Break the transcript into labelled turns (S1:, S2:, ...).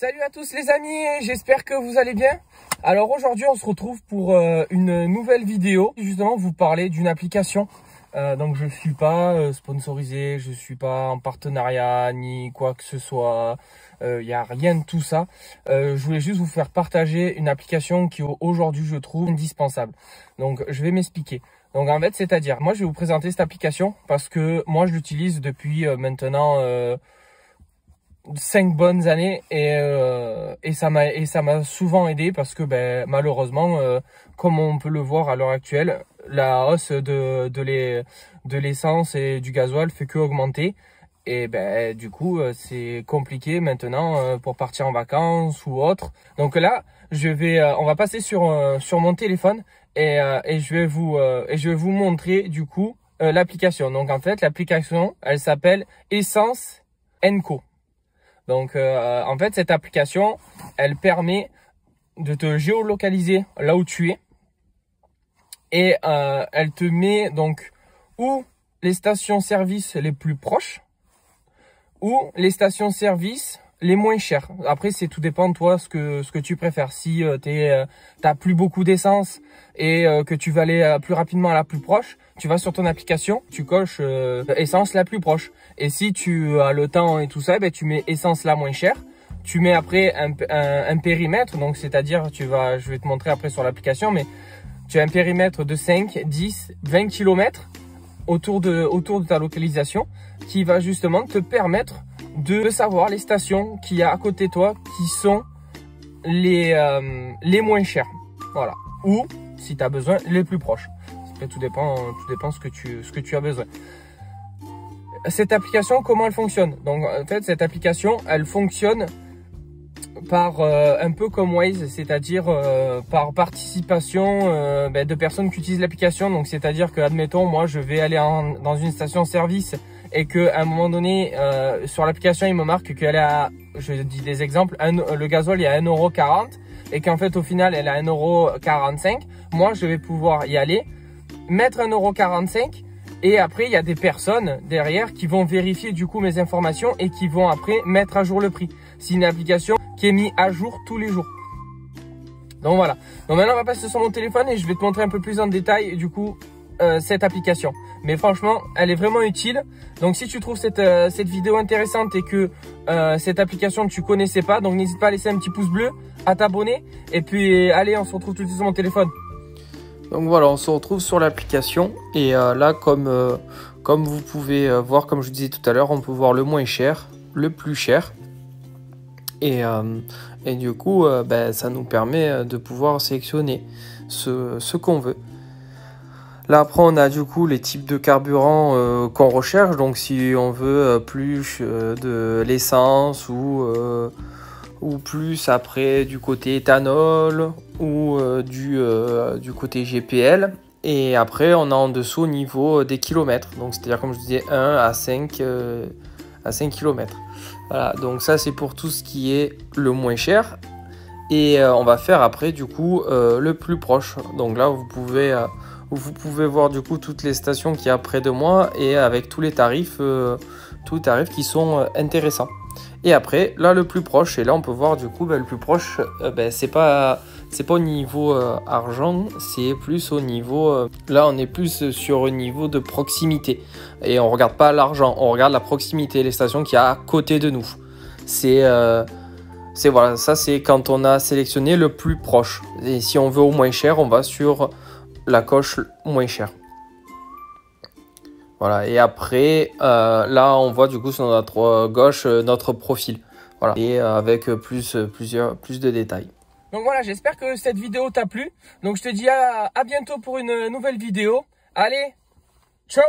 S1: Salut à tous les amis, j'espère que vous allez bien. Alors aujourd'hui on se retrouve pour une nouvelle vidéo. Justement vous parler d'une application. Donc je ne suis pas sponsorisé, je ne suis pas en partenariat ni quoi que ce soit. Il n'y a rien de tout ça. Je voulais juste vous faire partager une application qui aujourd'hui je trouve indispensable. Donc je vais m'expliquer. Donc en fait c'est-à-dire, moi je vais vous présenter cette application parce que moi je l'utilise depuis maintenant 5 bonnes années et ça m'a souvent aidé parce que malheureusement comme on peut le voir à l'heure actuelle, la hausse de l'essence et du gasoil fait que augmenter et du coup c'est compliqué maintenant pour partir en vacances ou autre. Donc là on va passer sur mon téléphone et je vais vous montrer du coup l'application. Donc en fait l'application elle s'appelle Essence & Co. Donc en fait cette application elle permet de te géolocaliser là où tu es et elle te met donc ou les stations-service les plus proches ou les stations-service les moins chères. Après c'est tout dépend de toi ce que tu préfères. Si t'as plus beaucoup d'essence et que tu vas aller plus rapidement à la plus proche, tu vas sur ton application, tu coches essence la plus proche. Et si tu as le temps et tout ça, tu mets essence la moins chère. Tu mets après un périmètre, donc c'est-à-dire je vais te montrer après sur l'application, mais tu as un périmètre de 5, 10, 20 km autour de ta localisation qui va justement te permettre de savoir les stations qu'il y a à côté de toi qui sont les moins chères. Voilà. Ou si tu as besoin les plus proches. Après, tout dépend ce que tu as besoin. Cette application, comment elle fonctionne? Donc en fait cette application elle fonctionne par un peu comme Waze, c'est-à-dire par participation de personnes qui utilisent l'application. Donc c'est-à-dire que admettons moi je vais aller dans une station-service et que à un moment donné sur l'application il me marque qu'elle est à, je dis des exemples, le gasoil est à 1,40 € et qu'en fait au final elle est à 1,45 €. Moi je vais pouvoir y aller, mettre 1,45 € et après il y a des personnes derrière qui vont vérifier du coup mes informations et qui vont après mettre à jour le prix. C'est une application qui est mise à jour tous les jours. Donc voilà. Donc maintenant on va passer sur mon téléphone et je vais te montrer un peu plus en détail du coup cette application. Mais franchement elle est vraiment utile. Donc si tu trouves cette vidéo intéressante et que cette application tu connaissais pas, donc n'hésite pas à laisser un petit pouce bleu, à t'abonner et puis allez on se retrouve tout de suite sur mon téléphone. Donc voilà, on se retrouve sur l'application et là comme vous pouvez voir, comme je disais tout à l'heure, on peut voir le moins cher, le plus cher et du coup ça nous permet de pouvoir sélectionner ce qu'on veut. Là après on a du coup les types de carburant qu'on recherche, donc si on veut plus de l'essence ou plus après du côté éthanol ou du côté GPL. Et après on a en dessous au niveau des kilomètres, donc c'est à dire comme je disais 1 à 5 km. Voilà, donc ça c'est pour tout ce qui est le moins cher et on va faire après du coup le plus proche. Donc là vous pouvez voir du coup toutes les stations qu'il y a près de moi et avec tous les tarifs qui sont intéressants. Et après là le plus proche, et là on peut voir du coup le plus proche c'est pas au niveau argent, c'est plus au niveau là on est plus sur un niveau de proximité et on regarde pas l'argent, on regarde la proximité, les stations qu'il y a à côté de nous. Voilà, ça c'est quand on a sélectionné le plus proche, et si on veut au moins cher on va sur la coche moins cher. Voilà, et après là on voit du coup sur notre gauche notre profil, voilà, et avec plus de détails. Donc voilà, j'espère que cette vidéo t'a plu. Donc je te dis à bientôt pour une nouvelle vidéo. Allez, ciao!